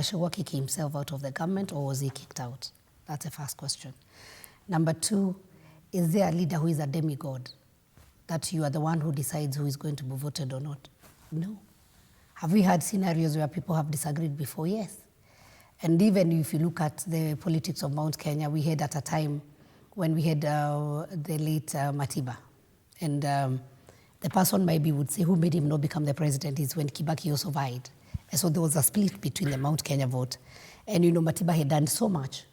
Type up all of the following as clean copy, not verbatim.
Gachagua kick himself out of the government, or was he kicked out? That's the first question. Number two, is there a leader who is a demigod, that you are the one who decides who is going to be voted or not? No. Have we had scenarios where people have disagreed before? Yes. And even if you look at the politics of Mt Kenya, we had at a time when we had the late Matiba. And the person maybe would say who made him not become the president is when Kibaki also vied. And so there was a split between the Mt Kenya vote. And you know, Matiba had done so much,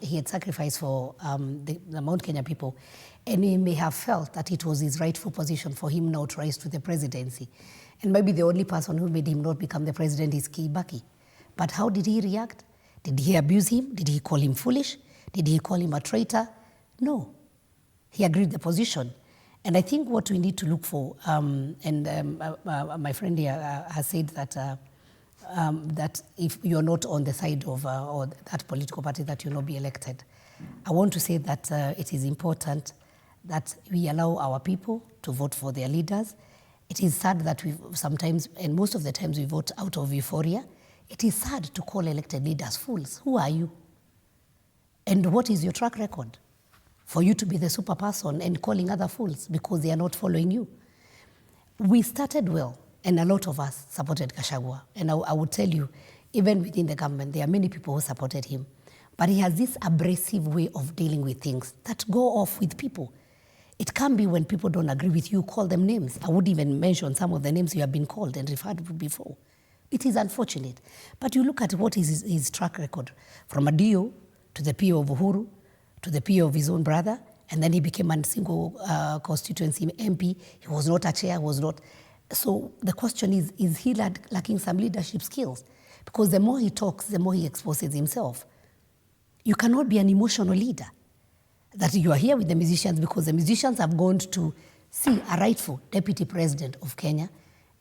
he had sacrificed for the Mt Kenya people. And he may have felt that it was his rightful position for him now to rise to the presidency. And maybe the only person who made him not become the president is Kibaki. But how did he react? Did he abuse him? Did he call him foolish? Did he call him a traitor? No. He agreed the position. And I think what we need to look for, my friend here has said that that if you're not on the side of or that political party, that you'll not be elected. I want to say that it is important that we allow our people to vote for their leaders. It is sad that we sometimes, and most of the times, we vote out of euphoria. It is sad to call elected leaders fools. Who are you? And what is your track record for you to be the super person and calling other fools because they are not following you? We started well, and a lot of us supported Gachagua. And I would tell you, even within the government, there are many people who supported him. But he has this abrasive way of dealing with things that go off with people. It can be when people don't agree with you, call them names. I would even mention some of the names you have been called and referred to before. It is unfortunate. But you look at what is his track record. From a DO to the PO of Uhuru, to the PO of his own brother, and then he became a single constituency MP. He was not a chair, was not. So the question is he lacking some leadership skills? Because the more he talks, the more he exposes himself. You cannot be an emotional leader. That you are here with the musicians because the musicians have gone to see a rightful deputy president of Kenya,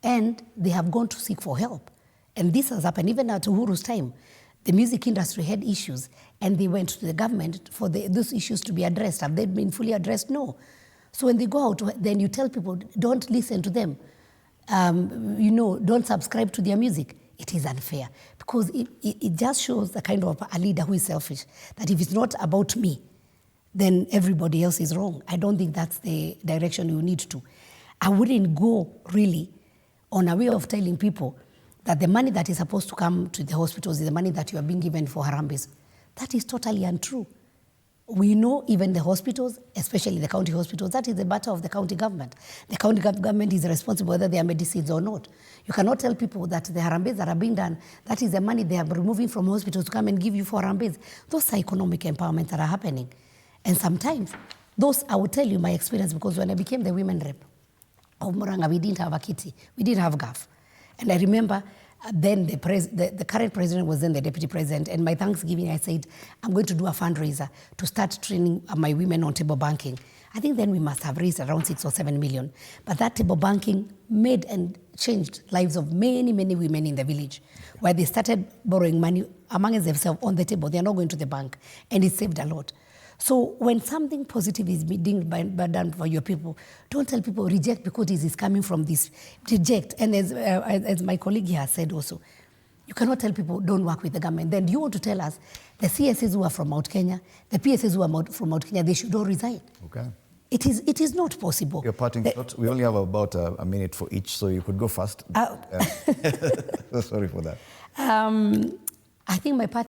and they have gone to seek for help. And this has happened even at Uhuru's time. The music industry had issues, and they went to the government for those issues to be addressed. Have they been fully addressed? No. So when they go out, then you tell people, don't listen to them. Don't subscribe to their music. It is unfair because it just shows the kind of a leader who is selfish, that if it's not about me, then everybody else is wrong. I don't think that's the direction you need to. I wouldn't go really on a way of telling people that the money that is supposed to come to the hospitals is the money that you are being given for Harambes. That is totally untrue. We know even the hospitals, especially the county hospitals, that is the matter of the county government. The county government is responsible whether they are medicines or not. You cannot tell people that the Harambes that are being done, that is the money they are removing from hospitals to come and give you for Harambes. Those are economic empowerment that are happening. And sometimes, those, I will tell you my experience, because when I became the women rep of Muranga, we didn't have a kitty, we didn't have GAF. And I remember then the current president was then the deputy president, and my Thanksgiving I said, I'm going to do a fundraiser to start training my women on table banking. I think then we must have raised around 6 or 7 million. But that table banking made and changed lives of many, many women in the village, where they started borrowing money among themselves on the table. They are not going to the bank, and it saved a lot. So when something positive is being done for your people, don't tell people reject because it is coming from this. Reject. And as my colleague here said also, you cannot tell people don't work with the government. Then you want to tell us the CSs who are from Mt Kenya, the PSs who are from Mt Kenya, they should all resign. Okay. It is not possible. Your parting thought, we only have about a minute for each, so you could go fast. So sorry for that. I think my parting